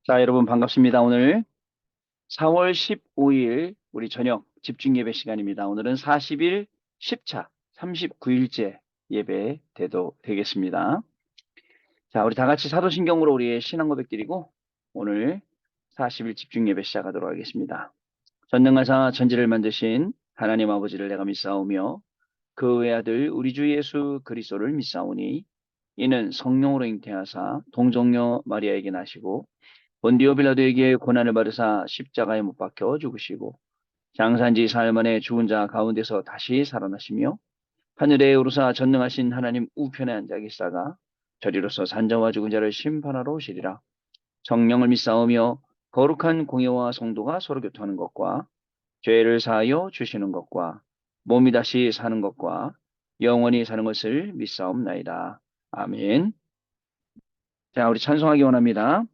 자, 여러분 반갑습니다. 오늘 4월 15일 우리 저녁 집중 예배 시간입니다. 오늘은 40일 10차 39일째 예배 되겠습니다. 자, 우리 다 같이 사도신경으로 우리의 신앙 고백 드리고 오늘 40일 집중 예배 시작하도록 하겠습니다. 전능하사 천지를 만드신 하나님 아버지를 내가 믿사오며 그 외아들 우리 주 예수 그리스도를 믿사오니 이는 성령으로 잉태하사 동정녀 마리아에게 나시고 본디오 빌라도에게 고난을 받으사 십자가에 못 박혀 죽으시고 장사한 지 사흘 만에 죽은 자 가운데서 다시 살아나시며 하늘에 오르사 전능하신 하나님 우편에 앉아 계시다가 저리로서 산자와 죽은 자를 심판하러 오시리라. 성령을 믿사오며 거룩한 공예와 성도가 서로 교통하는 것과 죄를 사하여 주시는 것과 몸이 다시 사는 것과 영원히 사는 것을 믿사옵나이다. 아멘. 자, 우리 찬송하기 원합니다.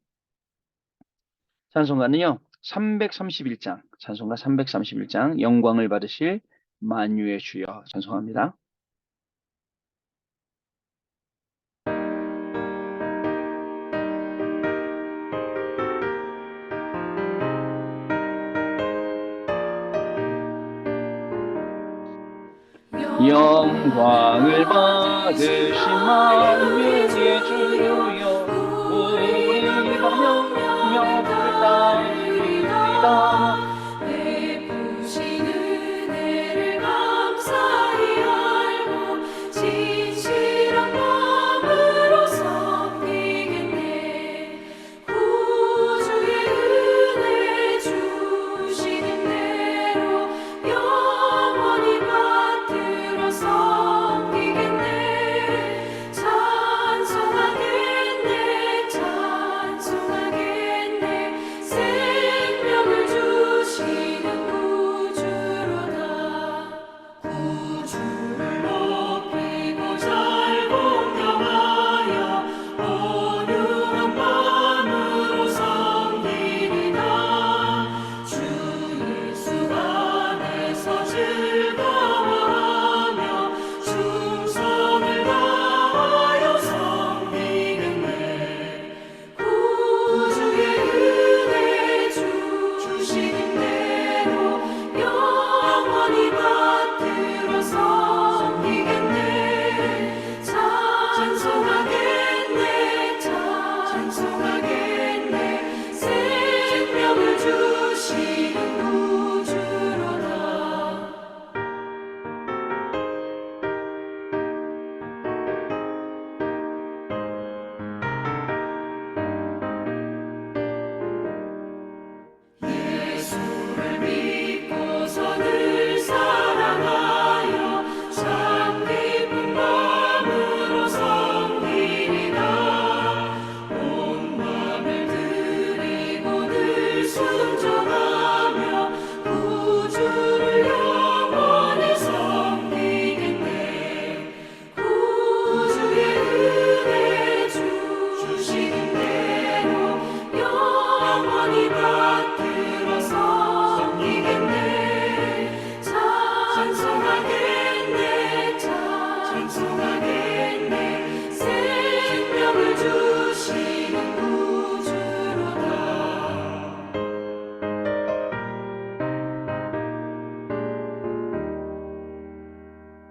찬송가는요, 331장, 찬송가 331장, 영광을 받으실 만유의 주여 찬송합니다. 영광을 받으신 만유의 주여, 우리가 명령을 따르리이다.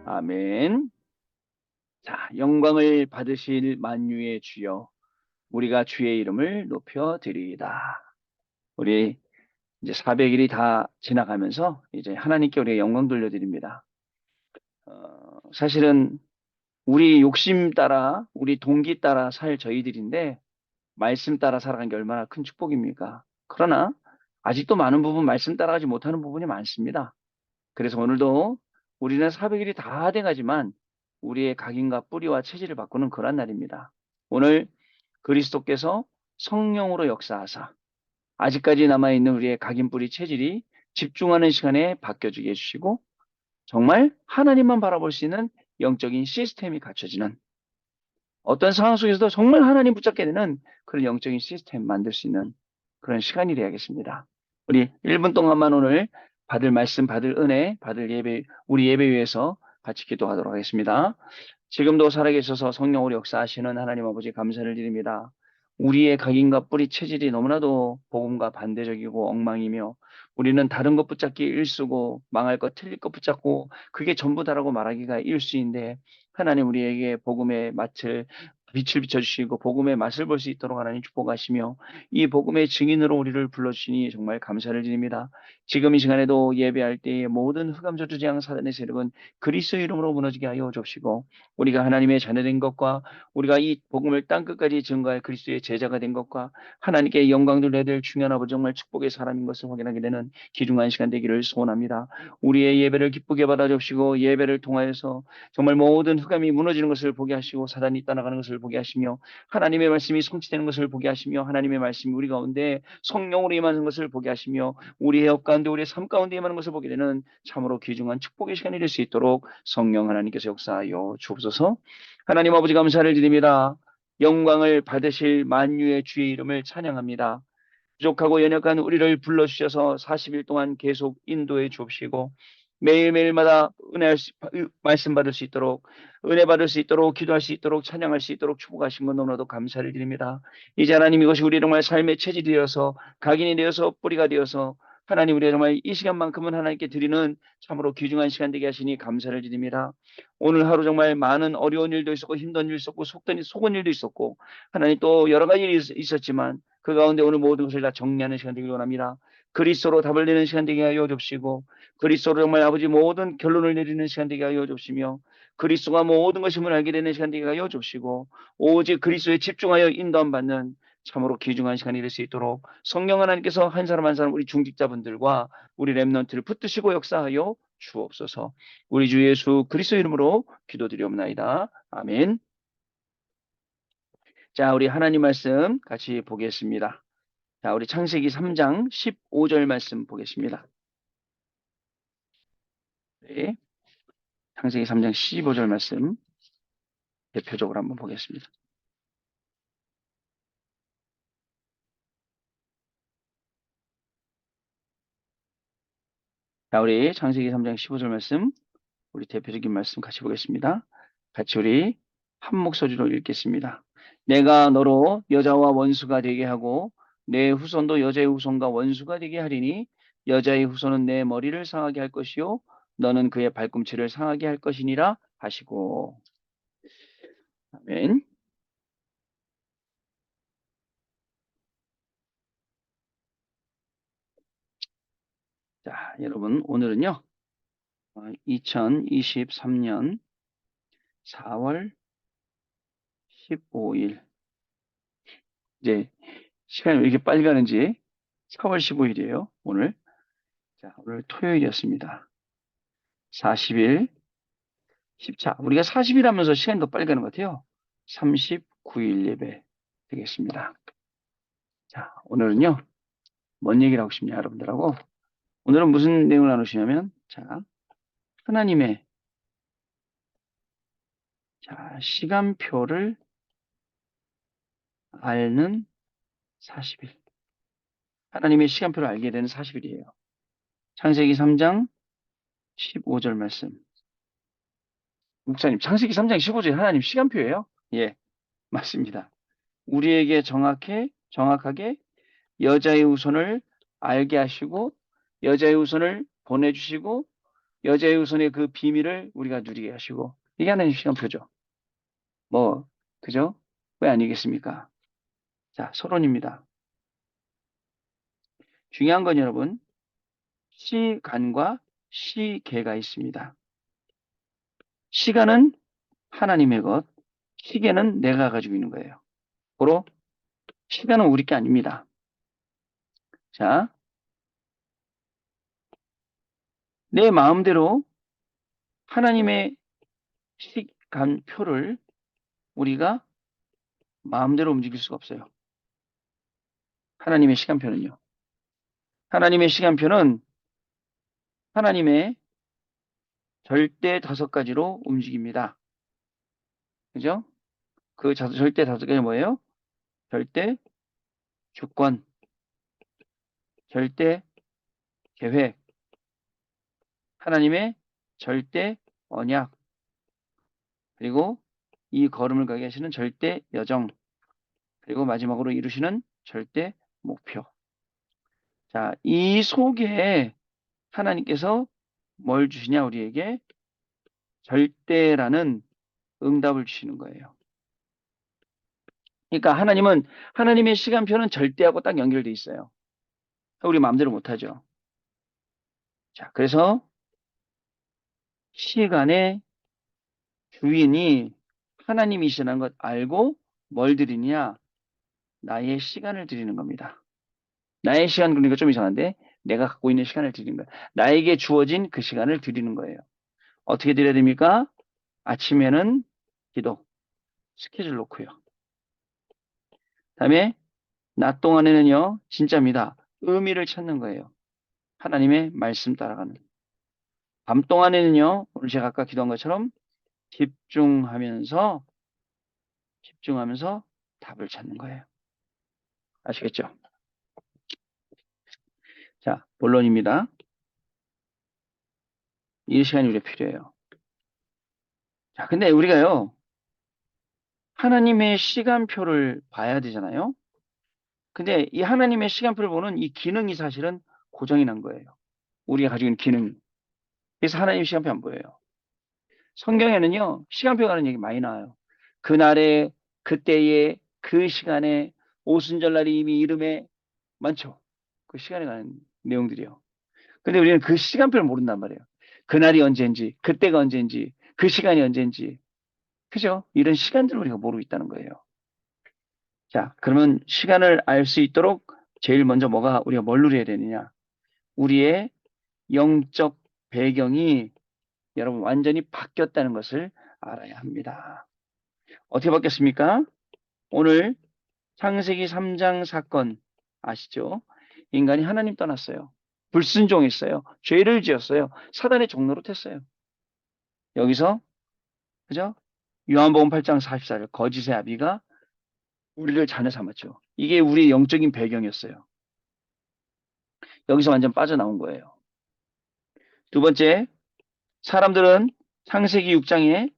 아멘. 자, 영광을 받으실 만유의 주여, 우리가 주의 이름을 높여 드리이다. 우리 이제 400일이 다 지나가면서 이제 하나님께 우리가 영광 돌려드립니다. 사실은 우리 욕심 따라, 우리 동기 따라 살 저희들인데 말씀 따라 살아간 게 얼마나 큰 축복입니까? 그러나 아직도 많은 부분 말씀 따라가지 못하는 부분이 많습니다. 그래서 오늘도 우리는 400일이 다 돼가지만 우리의 각인과 뿌리와 체질을 바꾸는 그런 날입니다. 오늘 그리스도께서 성령으로 역사하사 아직까지 남아있는 우리의 각인 뿌리 체질이 집중하는 시간에 바뀌어지게 해주시고 정말 하나님만 바라볼 수 있는 영적인 시스템이 갖춰지는, 어떤 상황 속에서도 정말 하나님 붙잡게 되는 그런 영적인 시스템 만들 수 있는 그런 시간이 되야겠습니다. 우리 1분 동안만 오늘 받을 말씀, 받을 은혜, 받을 예배, 우리 예배 위해서 같이 기도하도록 하겠습니다. 지금도 살아계셔서 성령으로 역사하시는 하나님 아버지 감사를 드립니다. 우리의 각인과 뿌리 체질이 너무나도 복음과 반대적이고 엉망이며 우리는 다른 것 붙잡기 일수고 망할 것 틀릴 것 붙잡고 그게 전부다라고 말하기가 일수인데 하나님 우리에게 복음의 맛을 빛을 비춰주시고 복음의 맛을 볼 수 있도록 하나님 축복하시며 이 복음의 증인으로 우리를 불러주시니 정말 감사를 드립니다. 지금 이 시간에도 예배할 때에 모든 흑암 저주지향 사단의 세력은 그리스도의 이름으로 무너지게 하여 주옵시고 우리가 하나님의 자녀된 것과 우리가 이 복음을 땅끝까지 증거할 그리스도의 제자가 된 것과 하나님께 영광 돌려야 될 중요한 아버지 정말 축복의 사람인 것을 확인하게 되는 귀중한 시간 되기를 소원합니다. 우리의 예배를 기쁘게 받아주시고 예배를 통하여서 정말 모든 흑암이 무너지는 것을 보게 하시고 사단이 떠나가는 것을 보게 하시며 하나님의 말씀이 성취되는 것을 보게 하시며 하나님의 말씀이 우리 가운데 성령으로 임하는 것을 보게 하시며 우리의 업 가운데 우리의 삶 가운데 임하는 것을 보게 되는 참으로 귀중한 축복의 시간이 될 수 있도록 성령 하나님께서 역사하여 주옵소서. 하나님 아버지 감사를 드립니다. 영광을 받으실 만유의 주의 이름을 찬양합니다. 부족하고 연약한 우리를 불러주셔서 40일 동안 계속 인도해 주옵시고 매일매일마다 말씀 받을 수 있도록 은혜 받을 수 있도록 기도할 수 있도록 찬양할 수 있도록 축복하신 것 너무나도 감사를 드립니다. 이제 하나님 이것이 우리 정말 삶의 체질이 되어서 각인이 되어서 뿌리가 되어서 하나님 우리가 정말 이 시간만큼은 하나님께 드리는 참으로 귀중한 시간 되게 하시니 감사를 드립니다. 오늘 하루 정말 많은 어려운 일도 있었고 힘든 일도 있었고 속은 일도 있었고 하나님 또 여러 가지 일이 있었지만 그 가운데 오늘 모든 것을 다 정리하는 시간 되길 원합니다. 그리스도로 답을 내는 시간 되게 하여 주옵시고 그리스도로 정말 아버지 모든 결론을 내리는 시간 되게 하여 주옵시며 그리스도가 모든 것임을 알게 되는 시간 되게 하여 주옵시고 오직 그리스도에 집중하여 인도함 받는 참으로 귀중한 시간이 될 수 있도록 성령 하나님께서 한 사람 한 사람 우리 중직자분들과 우리 렘넌트를 붙드시고 역사하여 주옵소서. 우리 주 예수 그리스도 이름으로 기도드리옵나이다. 아멘. 자, 우리 하나님 말씀 같이 보겠습니다. 자, 우리 창세기 3장 15절 말씀 보겠습니다. 네, 창세기 3장 15절 말씀 대표적으로 한번 보겠습니다. 자, 우리 창세기 3장 15절 말씀, 우리 대표적인 말씀 같이 보겠습니다. 같이 우리 한 목소리로 읽겠습니다. 내가 너로 여자와 원수가 되게 하고 내 후손도 여자의 후손과 원수가 되게 하리니 여자의 후손은 내 머리를 상하게 할 것이요 너는 그의 발꿈치를 상하게 할 것이니라 하시고 아멘. 자, 여러분 오늘은요. 2023년 4월 15일 이제 시간이 왜 이렇게 빨리 가는지 4월 15일이에요. 오늘. 자, 오늘 토요일이었습니다. 40일 10차. 우리가 40일 하면서 시간이 더 빨리 가는 것 같아요. 39일 예배 되겠습니다. 자, 오늘은요. 뭔 얘기를 하고 싶냐, 여러분들하고. 오늘은 무슨 내용을 나누시냐면, 자, 하나님의, 자, 시간표를 알는 40일. 하나님의 시간표를 알게 되는 40일이에요. 창세기 3장 15절 말씀. 목사님, 창세기 3장 15절 하나님 시간표예요? 예, 맞습니다. 우리에게 정확하게 여자의 후손을 알게 하시고 여자의 후손을 보내주시고 여자의 후손의 그 비밀을 우리가 누리게 하시고 이게 하나님 시간표죠. 뭐 그죠? 왜 아니겠습니까? 자, 서론입니다. 중요한 건 여러분 시간과 시계가 있습니다. 시간은 하나님의 것, 시계는 내가 가지고 있는 거예요. 고로 시간은 우리 게 아닙니다. 자, 내 마음대로 하나님의 시간표를 우리가 마음대로 움직일 수가 없어요. 하나님의 시간표는요. 하나님의 시간표는 하나님의 절대 5가지로 움직입니다. 그죠? 그 절대 5가지 뭐예요? 절대 주권, 절대 계획, 하나님의 절대 언약, 그리고 이 걸음을 가게 하시는 절대 여정, 그리고 마지막으로 이루시는 절대 목표. 자, 이 속에 하나님께서 뭘 주시냐, 우리에게? 절대라는 응답을 주시는 거예요. 그러니까 하나님의 시간표는 절대하고 딱 연결돼 있어요. 우리 마음대로 못하죠. 자, 그래서 시간의 주인이 하나님이시라는 것 알고 뭘 드리냐? 나의 시간을 드리는 겁니다. 나의 시간 그러니까 좀 이상한데 내가 갖고 있는 시간을 드리는 거예요. 나에게 주어진 그 시간을 드리는 거예요. 어떻게 드려야 됩니까? 아침에는 기도, 스케줄 놓고요. 다음에 낮 동안에는요, 진짜입니다. 의미를 찾는 거예요. 하나님의 말씀 따라가는. 밤 동안에는요, 오늘 제가 아까 기도한 것처럼 집중하면서 답을 찾는 거예요. 아시겠죠? 자, 본론입니다. 이 시간이 우리가 필요해요. 자, 근데 우리가요, 하나님의 시간표를 봐야 되잖아요. 근데 이 하나님의 시간표를 보는 이 기능이 사실은 고정이 난 거예요. 우리가 가지고 있는 기능이. 그래서 하나님 시간표 안 보여요. 성경에는요, 시간표 가는 얘기 많이 나와요. 그날에, 그때에, 그 시간에, 오순절날이 이미 이름에 많죠. 그 시간에 가는 내용들이요. 근데 우리는 그 시간표를 모른단 말이에요. 그날이 언제인지, 그때가 언제인지, 그 시간이 언제인지. 그죠? 이런 시간들을 우리가 모르고 있다는 거예요. 자, 그러면 시간을 알 수 있도록 제일 먼저 우리가 뭘 누려야 되느냐? 우리의 영적 배경이 여러분 완전히 바뀌었다는 것을 알아야 합니다. 어떻게 바뀌었습니까? 오늘 창세기 3장 사건 아시죠? 인간이 하나님 떠났어요. 불순종했어요. 죄를 지었어요. 사단의 종로로 됐어요. 여기서 그죠? 요한복음 8장 44절 거짓의 아비가 우리를 자녀 삼았죠. 이게 우리의 영적인 배경이었어요. 여기서 완전 빠져나온 거예요. 두 번째, 사람들은 창세기 6장에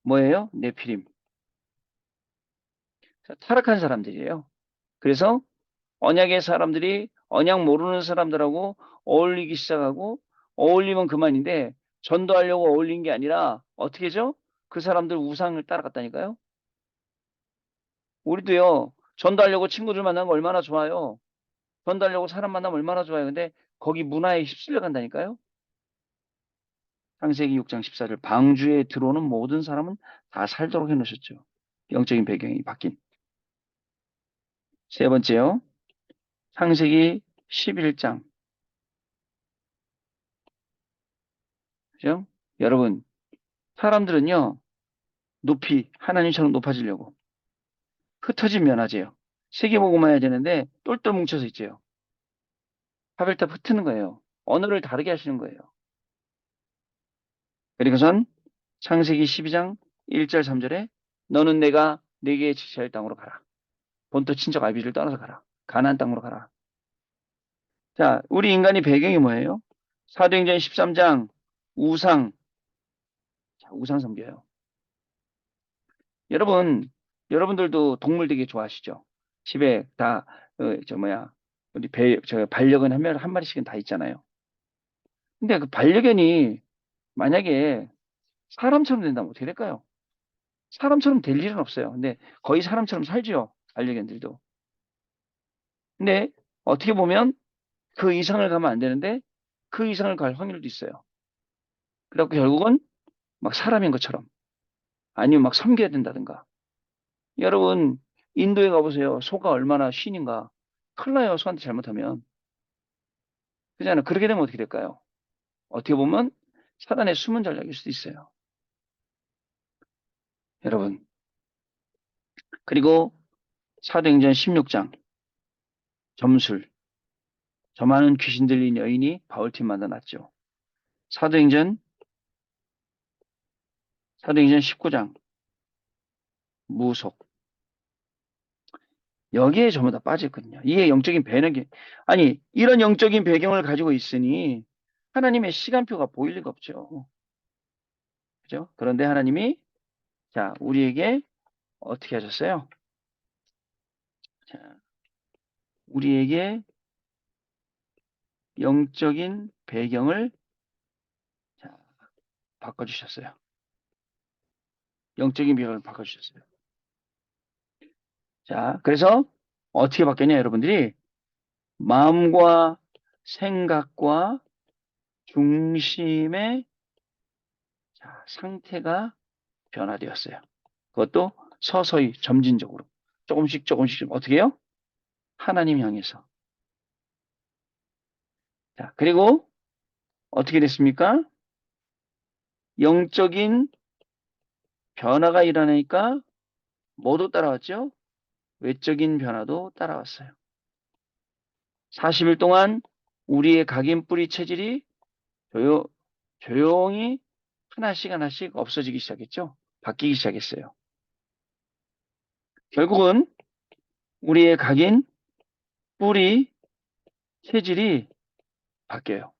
뭐예요? 네피림. 타락한 사람들이에요. 그래서 언약의 사람들이 언약 모르는 사람들하고 어울리기 시작하고 어울리면 그만인데 전도하려고 어울린 게 아니라 어떻게 죠? 그 사람들 우상을 따라갔다니까요. 우리도요. 전도하려고 친구들 만나는 거 얼마나 좋아요. 전도하려고 사람 만나면 얼마나 좋아요. 근데 거기 문화에 휩쓸려 간다니까요. 창세기 6장 14절 방주에 들어오는 모든 사람은 다 살도록 해놓으셨죠. 영적인 배경이 바뀐. 세 번째요. 창세기 11장. 그죠? 여러분, 사람들은요. 높이 하나님처럼 높아지려고 흩어진 면하재요. 세계보고만 해야 되는데 똘똘 뭉쳐서 있죠. 파벨탑 흩트는 거예요. 언어를 다르게 하시는 거예요. 그리고선 창세기 12장 1절 3절에 너는 내가 네게 지시할 땅으로 가라. 본토 친척 아비를 떠나서 가라. 가나안 땅으로 가라. 자, 우리 인간이 배경이 뭐예요? 사도행전 13장 우상. 자, 우상 섬겨요. 여러분들도 동물 되게 좋아하시죠? 집에 다, 우리 반려견 한 마리씩은 다 있잖아요. 근데 그 반려견이 만약에 사람처럼 된다면 어떻게 될까요? 사람처럼 될 일은 없어요. 근데 거의 사람처럼 살죠. 반려견들도. 근데 어떻게 보면 그 이상을 가면 안 되는데 그 이상을 갈 확률도 있어요. 그래갖고 결국은 막 사람인 것처럼 아니면 막 섬겨야 된다든가. 여러분, 인도에 가보세요. 소가 얼마나 신인가. 큰일 나요. 소한테 잘못하면. 그잖아요. 그렇게 되면 어떻게 될까요? 어떻게 보면 사단의 숨은 전략일 수도 있어요. 여러분. 그리고 사도행전 16장 점술. 저 많은 귀신 들린 여인이 바울팀 만나놨죠. 사도행전 19장 무속. 여기에 전부 다 빠졌거든요. 이게 영적인 배경이 아니 이런 영적인 배경을 가지고 있으니 하나님의 시간표가 보일 리가 없죠. 그죠? 그런데 하나님이 자 우리에게 어떻게 하셨어요? 우리에게 영적인 배경을 자, 바꿔주셨어요. 영적인 배경을 바꿔주셨어요. 자, 그래서 어떻게 바뀌었냐, 여러분들이 마음과 생각과 중심의 상태가 변화되었어요. 그것도 서서히 점진적으로 조금씩 조금씩 어떻게 해요? 하나님 향해서. 자, 그리고 어떻게 됐습니까? 영적인 변화가 일어나니까 뭐도 따라왔죠? 외적인 변화도 따라왔어요. 40일 동안 우리의 각인 뿌리 체질이 조용히 하나씩 하나씩 없어지기 시작했죠. 바뀌기 시작했어요. 결국은 우리의 각인 뿌리 체질이 바뀌어요.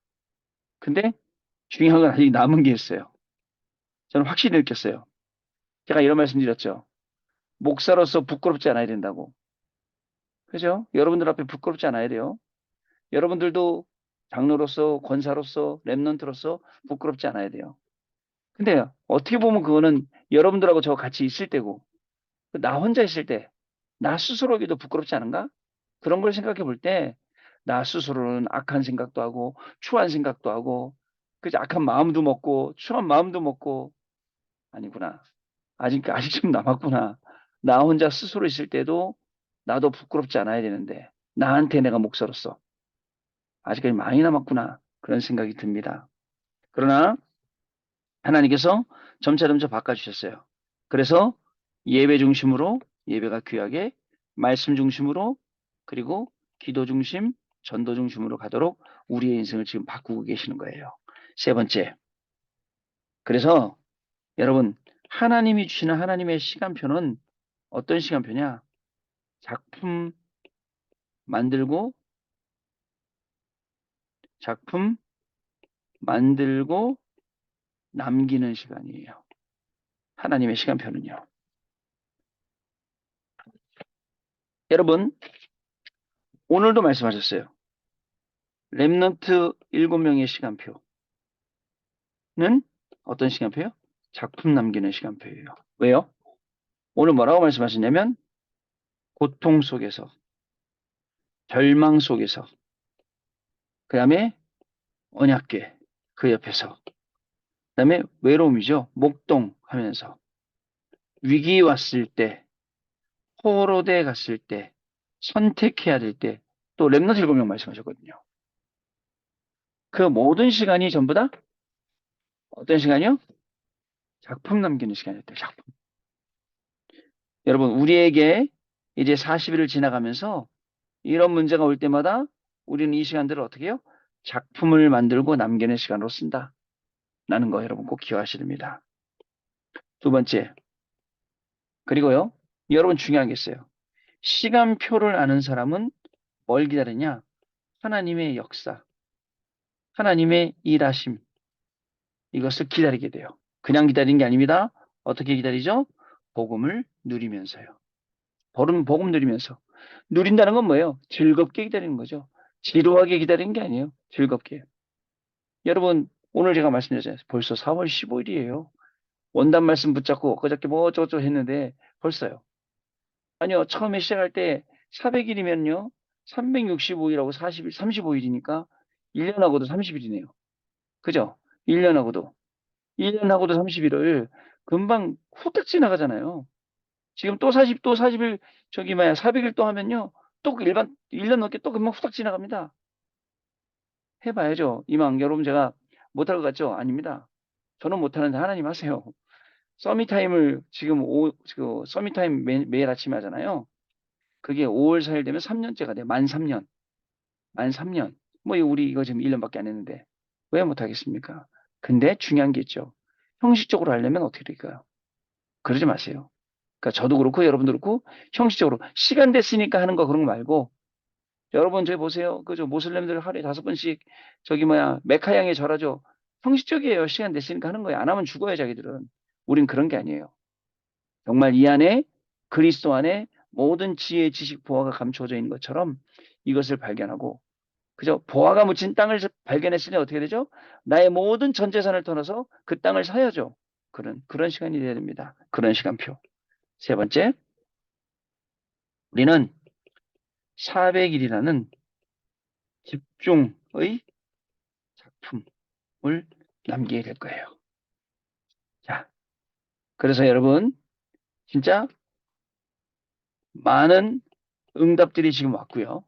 근데 중요한 건 아직 남은 게 있어요. 저는 확실히 느꼈어요. 제가 이런 말씀 드렸죠. 목사로서 부끄럽지 않아야 된다고. 그죠? 여러분들 앞에 부끄럽지 않아야 돼요. 여러분들도 장로로서, 권사로서, 렘넌트로서 부끄럽지 않아야 돼요. 근데 어떻게 보면 그거는 여러분들하고 저 같이 있을 때고, 나 혼자 있을 때, 나 스스로에게도 부끄럽지 않은가? 그런 걸 생각해 볼 때, 나 스스로는 악한 생각도 하고, 추한 생각도 하고, 그죠? 악한 마음도 먹고, 추한 마음도 먹고, 아니구나. 아직 좀 남았구나. 나 혼자 스스로 있을 때도 나도 부끄럽지 않아야 되는데, 나한테 내가 목사로서 아직까지 많이 남았구나. 그런 생각이 듭니다. 그러나 하나님께서 점차 바꿔주셨어요. 그래서 예배 중심으로, 예배가 귀하게, 말씀 중심으로, 그리고 기도 중심, 전도 중심으로 가도록 우리의 인생을 지금 바꾸고 계시는 거예요. 세 번째. 그래서 여러분, 하나님이 주시는 하나님의 시간표는 어떤 시간표냐? 작품 만들고, 작품 만들고 남기는 시간이에요. 하나님의 시간표는요. 여러분, 오늘도 말씀하셨어요. 렘넌트 7명의 시간표는 어떤 시간표예요? 작품 남기는 시간표예요. 왜요? 오늘 뭐라고 말씀하셨냐면 고통 속에서, 절망 속에서, 그 다음에 언약궤 그 옆에서, 그 다음에 외로움이죠. 목동하면서 위기 왔을 때, 포로돼 갔을 때, 선택해야 될 때, 또 렘넌트 7명 말씀하셨거든요. 그 모든 시간이 전부 다 어떤 시간이요? 작품 남기는 시간이었대요. 작품. 여러분, 우리에게 이제 40일을 지나가면서 이런 문제가 올 때마다 우리는 이 시간들을 어떻게 해요? 작품을 만들고 남기는 시간으로 쓴다. 라는 거 여러분 꼭 기억하셔야 됩니다. 두 번째. 그리고요. 여러분 중요한 게 있어요. 시간표를 아는 사람은 뭘 기다리냐? 하나님의 역사, 하나님의 일하심. 이것을 기다리게 돼요. 그냥 기다리는 게 아닙니다. 어떻게 기다리죠? 복음을 누리면서요. 복음 누리면서. 누린다는 건 뭐예요? 즐겁게 기다리는 거죠. 지루하게 기다리는 게 아니에요. 즐겁게. 여러분, 오늘 제가 말씀드렸잖아요. 벌써 4월 15일이에요. 원단 말씀 붙잡고 그저께 뭐 어쩌고저쩌고 했는데 벌써요. 아니요. 처음에 시작할 때 400일이면요. 365일하고 40일, 35일이니까 1년하고도 30일이네요. 그죠? 1년하고도. 1년하고도 30일을 금방 후딱 지나가잖아요. 지금 또 40일, 저기, 400일 또 하면요. 또 일반, 1년 넘게 또 금방 후딱 지나갑니다. 해봐야죠. 이왕, 여러분 제가 못할 것 같죠? 아닙니다. 저는 못하는데 하나님 하세요. 서밋타임을 지금 서밋타임 매일 아침에 하잖아요. 그게 5월 4일 되면 3년째가 돼요. 만 3년. 만 3년. 뭐, 우리 이거 지금 1년밖에 안 했는데. 왜 못하겠습니까? 근데 중요한 게 있죠. 형식적으로 하려면 어떻게 될까요? 그러지 마세요. 그러니까 저도 그렇고 여러분도 그렇고 형식적으로 시간 됐으니까 하는 거 그런 거 말고 여러분 저기 보세요. 그저 모슬렘들 하루에 5번씩 저기 메카향에 절하죠. 형식적이에요. 시간 됐으니까 하는 거예요. 안 하면 죽어요, 자기들은. 우린 그런 게 아니에요. 정말 이 안에 그리스도 안에 모든 지혜, 지식, 보화가 감추어져 있는 것처럼 이것을 발견하고 그죠? 보화가 묻힌 땅을 발견했으니 어떻게 되죠? 나의 모든 전 재산을 털어서 그 땅을 사야죠. 그런 시간이 돼야 됩니다. 그런 시간표. 세 번째, 우리는 400일이라는 집중의 작품을 남기게 될 거예요. 자, 그래서 여러분, 진짜 많은 응답들이 지금 왔고요.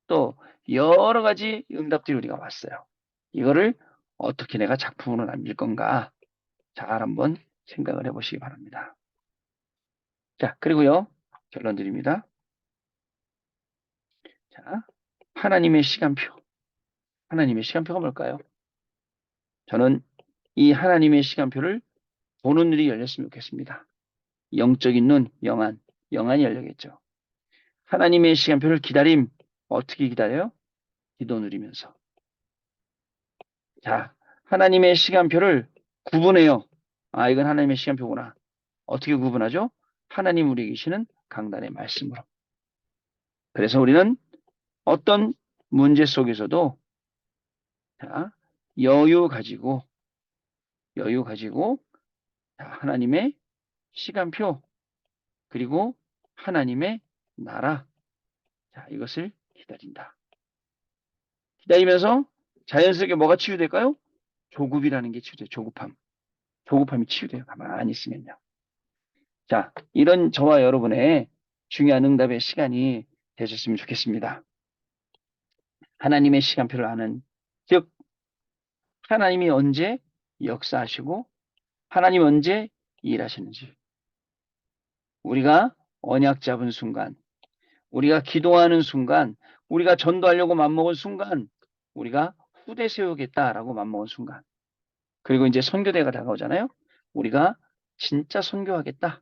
또 여러 가지 응답들이 우리가 왔어요. 이거를 어떻게 내가 작품으로 남길 건가? 잘 한번 생각을 해보시기 바랍니다. 자, 그리고요. 결론 드립니다. 자, 하나님의 시간표. 하나님의 시간표가 뭘까요? 저는 이 하나님의 시간표를 보는 눈이 열렸으면 좋겠습니다. 영적인 눈, 영안이 열리겠죠. 하나님의 시간표를 어떻게 기다려요? 기도 누리면서. 자, 하나님의 시간표를 구분해요. 아, 이건 하나님의 시간표구나. 어떻게 구분하죠? 하나님 우리에게 계시는 강단의 말씀으로. 그래서 우리는 어떤 문제 속에서도 자, 여유 가지고 자, 하나님의 시간표 그리고 하나님의 나라 자, 이것을 기다린다. 기다리면서 자연스럽게 뭐가 치유될까요? 조급이라는 게 치유돼요. 조급함이 치유돼요. 가만히 있으면요. 자, 이런 저와 여러분의 중요한 응답의 시간이 되셨으면 좋겠습니다. 하나님의 시간표를 아는, 즉 하나님이 언제 역사하시고 하나님이 언제 일하시는지 우리가 언약 잡은 순간, 우리가 기도하는 순간, 우리가 전도하려고 맘먹은 순간, 우리가 후대 세우겠다라고 맘먹은 순간, 그리고 이제 선교대가 다가오잖아요. 우리가 진짜 선교하겠다라고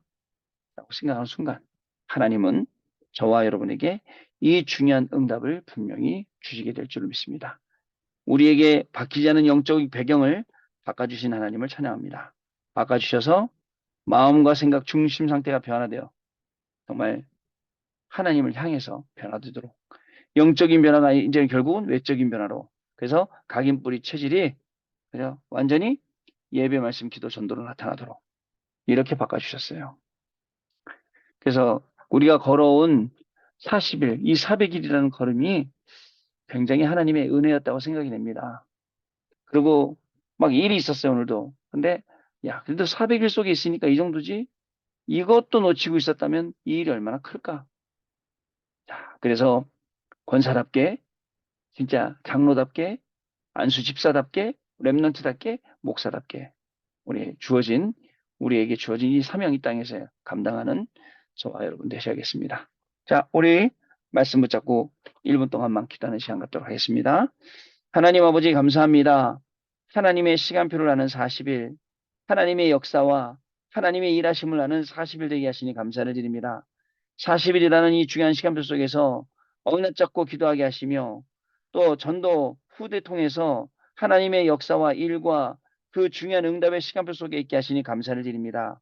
생각하는 순간, 하나님은 저와 여러분에게 이 중요한 응답을 분명히 주시게 될 줄을 믿습니다. 우리에게 바뀌지 않은 영적 배경을 바꿔주신 하나님을 찬양합니다. 바꿔주셔서 마음과 생각 중심 상태가 변화되어 정말 하나님을 향해서 변화되도록 영적인 변화가 이제 결국은 외적인 변화로 그래서 각인뿌리 체질이 그죠? 완전히 예배 말씀 기도 전도로 나타나도록 이렇게 바꿔주셨어요. 그래서 우리가 걸어온 40일, 이 400일이라는 걸음이 굉장히 하나님의 은혜였다고 생각이 됩니다. 그리고 막 일이 있었어요, 오늘도. 근데 야, 그래도 400일 속에 있으니까 이 정도지? 이것도 놓치고 있었다면 이 일이 얼마나 클까? 자, 그래서 권사답게, 진짜 장로답게, 안수 집사답게, 렘넌트답게, 목사답게 우리에게 주어진 이 사명 이 땅에서 감당하는 저와 여러분 되셔야겠습니다. 자, 우리 말씀 붙잡고 1분 동안만 기도하는 시간 갖도록 하겠습니다. 하나님 아버지 감사합니다. 하나님의 시간표를 아는 40일, 하나님의 역사와 하나님의 일하심을 아는 40일 되게 하시니 감사를 드립니다. 40일이라는 이 중요한 시간표 속에서 어긋 잡고 기도하게 하시며 또 전도 후대 통해서 하나님의 역사와 일과 그 중요한 응답의 시간표 속에 있게 하시니 감사를 드립니다.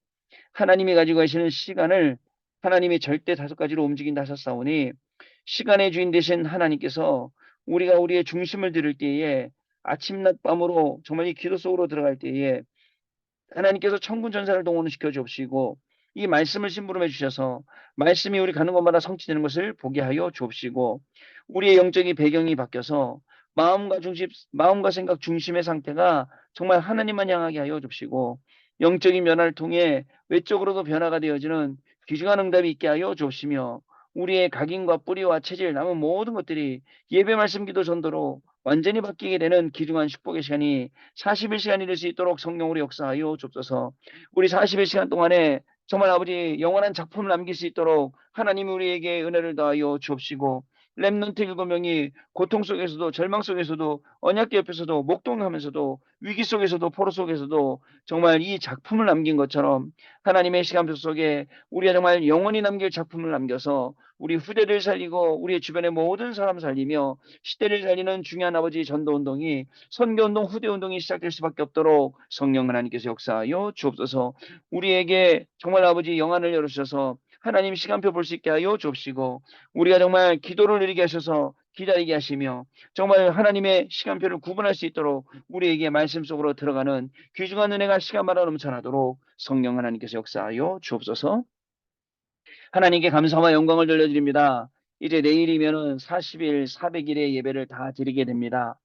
하나님이 가지고 계시는 시간을 하나님이 절대 5가지로 움직인다 하셨사오니 시간의 주인 되신 하나님께서 우리가 우리의 중심을 들을 때에 아침 낮 밤으로 정말 이 기도 속으로 들어갈 때에 하나님께서 천군 천사를 동원시켜 주옵시고 이 말씀을 심부름해 주셔서 말씀이 우리 가는 곳마다 성취되는 것을 보게 하여 주옵시고 우리의 영적인 배경이 바뀌어서 마음과 생각 중심의 상태가 정말 하나님만 향하게 하여 주옵시고 영적인 변화를 통해 외적으로도 변화가 되어지는 귀중한 응답이 있게 하여 주옵시며 우리의 각인과 뿌리와 체질 남은 모든 것들이 예배 말씀 기도 전도로 완전히 바뀌게 되는 귀중한 축복의 시간이 41시간이 될 수 있도록 성령으로 역사하여 주옵소서. 우리 41시간 동안에 정말 아버지 영원한 작품을 남길 수 있도록 하나님이 우리에게 은혜를 더하여 주옵시고 렘넌트 7명이 고통 속에서도 절망 속에서도 언약궤 옆에서도 목동하면서도 위기 속에서도 포로 속에서도 정말 이 작품을 남긴 것처럼 하나님의 시간표 속에 우리가 정말 영원히 남길 작품을 남겨서 우리 후대를 살리고 우리의 주변의 모든 사람 살리며 시대를 살리는 중요한 아버지 전도운동이 선교운동 후대운동이 시작될 수밖에 없도록 성령 하나님께서 역사하여 주옵소서. 우리에게 정말 아버지 영안을 열어주셔서 하나님 시간표 볼 수 있게 하여 주옵시고 우리가 정말 기도를 느리게 하셔서 기다리게 하시며 정말 하나님의 시간표를 구분할 수 있도록 우리에게 말씀 속으로 들어가는 귀중한 은혜가 시간마다 넘쳐나도록 성령 하나님께서 역사하여 주옵소서. 하나님께 감사와 영광을 돌려드립니다. 이제 내일이면은 40일, 400일의 예배를 다 드리게 됩니다.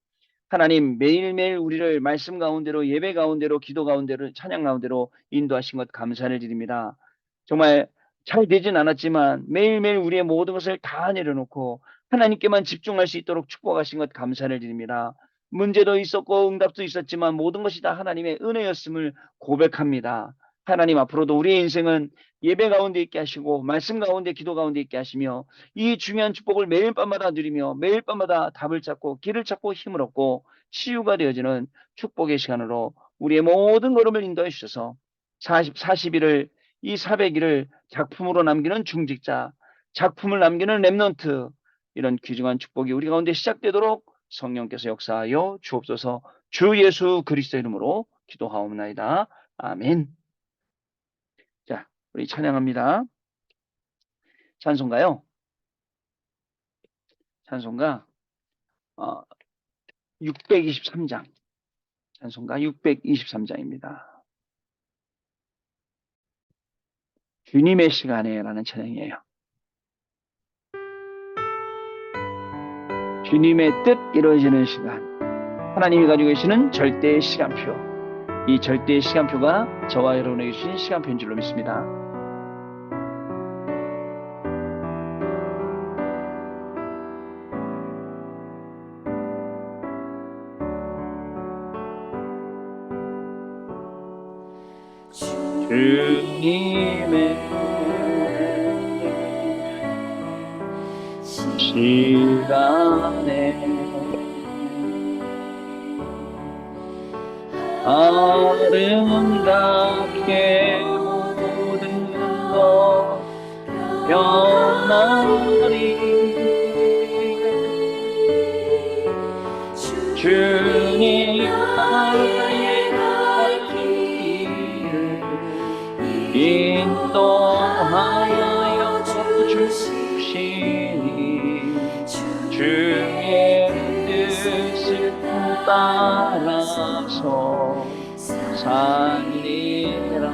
하나님 매일매일 우리를 말씀 가운데로 예배 가운데로 기도 가운데로 찬양 가운데로 인도하신 것 감사를 드립니다. 정말 잘 되진 않았지만 매일매일 우리의 모든 것을 다 내려놓고 하나님께만 집중할 수 있도록 축복하신 것 감사를 드립니다. 문제도 있었고 응답도 있었지만 모든 것이 다 하나님의 은혜였음을 고백합니다. 하나님 앞으로도 우리의 인생은 예배 가운데 있게 하시고 말씀 가운데 기도 가운데 있게 하시며 이 중요한 축복을 매일 밤마다 누리며 매일 밤마다 답을 찾고 길을 찾고 힘을 얻고 치유가 되어지는 축복의 시간으로 우리의 모든 걸음을 인도해 주셔서 40일을 이 400일을 작품으로 남기는 중직자, 작품을 남기는 랩넌트 이런 귀중한 축복이 우리 가운데 시작되도록 성령께서 역사하여 주옵소서. 주 예수 그리스도 이름으로 기도하옵나이다. 아멘. 자, 우리 찬양합니다. 찬송가요. 찬송가 623장. 찬송가 623장입니다. 주님의 시간에 라는 찬양이에요. 주님의 뜻 이루어지는 시간. 하나님이 가지고 계시는 절대의 시간표. 이 절대의 시간표가 저와 여러분에게 주신 시간표인 줄로 믿습니다. 주님의 시간에 아름답게 모든 것 변하리. 주님 나의 갈 길을 인도하여 주시니 주의 뜻을 따라서 살리라.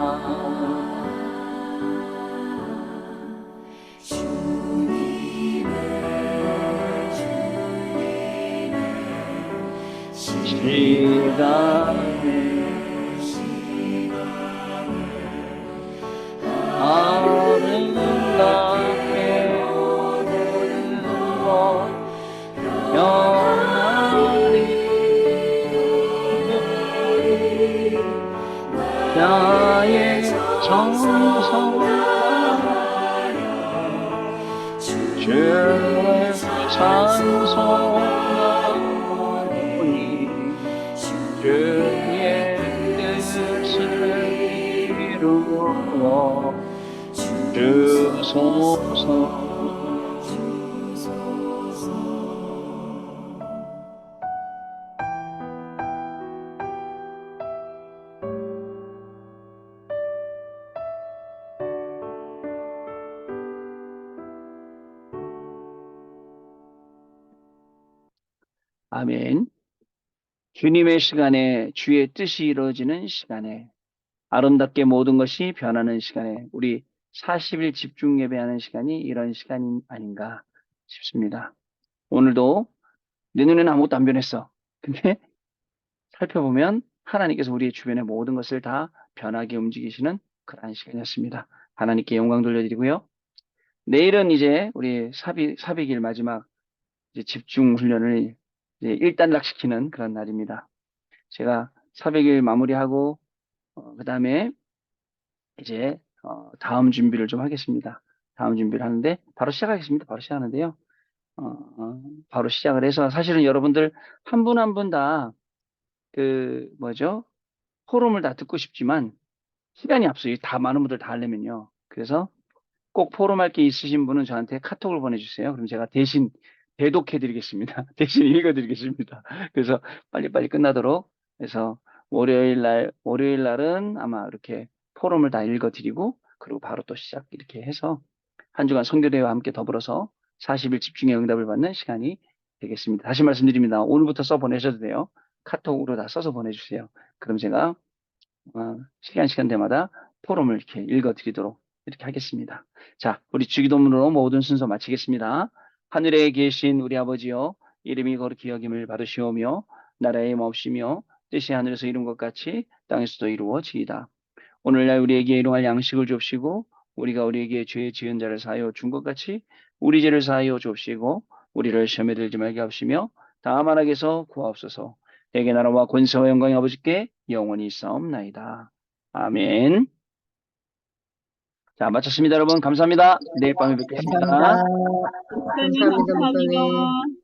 시간에 아름답게 모든 것 변하리. 나의 정성하여 주를 찬송하오니 주의 뜻을 이루어 주소서. 아멘. 주님의 시간에 주의 뜻이 이루어지는 시간에 아름답게 모든 것이 변하는 시간에 우리 40일 집중 예배하는 시간이 이런 시간이 아닌가 싶습니다. 오늘도 내 눈에는 아무것도 안 변했어. 근데 살펴보면 하나님께서 우리의 주변의 모든 것을 다 변하게 움직이시는 그러한 시간이었습니다. 하나님께 영광 돌려드리고요. 내일은 이제 우리 400일 마지막 이제 집중 훈련을 이제 일단락시키는 그런 날입니다. 제가 400일 마무리하고 그 다음에 이제 다음 준비를 좀 하겠습니다. 다음 준비를 하는데 바로 시작하겠습니다. 바로 시작하는데요. 바로 시작을 해서 사실은 여러분들 한 분 한 분 다 그 뭐죠? 포럼을 다 듣고 싶지만 시간이 없어요. 다 많은 분들 다 하려면요. 그래서 꼭 포럼할 게 있으신 분은 저한테 카톡을 보내주세요. 그럼 제가 대신 대독해 드리겠습니다. 대신 읽어 드리겠습니다. 그래서 빨리빨리 끝나도록 해서 월요일 날은 아마 이렇게 포럼을 다 읽어 드리고 그리고 바로 또 시작 이렇게 해서 한 주간 선교대회와 함께 더불어서 40일 집중의 응답을 받는 시간이 되겠습니다. 다시 말씀드립니다. 오늘부터 써 보내셔도 돼요. 카톡으로 다 써서 보내주세요. 그럼 제가 시간대마다 포럼을 이렇게 읽어드리도록 이렇게 하겠습니다. 자, 우리 주기도문으로 모든 순서 마치겠습니다. 하늘에 계신 우리 아버지여, 이름이 거룩히 여김을 받으시오며 나라의 마옵시며 뜻이 하늘에서 이룬 것 같이 땅에서도 이루어지이다. 오늘날 우리에게 일용할 양식을 줍시고 우리가 우리에게 죄 지은 자를 사하여 준 것 같이 우리 죄를 사하여 줍시고 우리를 시험에 들지 말게 하시며 다만 악에서 구하옵소서. 대개 나라와 권세와 영광이 아버지께 영원히 있사옵나이다. 아멘. 자, 마쳤습니다, 여러분. 감사합니다. 내일 밤에 뵙겠습니다. 감사합니다. 목사님 감사합니다, 목사님. 감사합니다.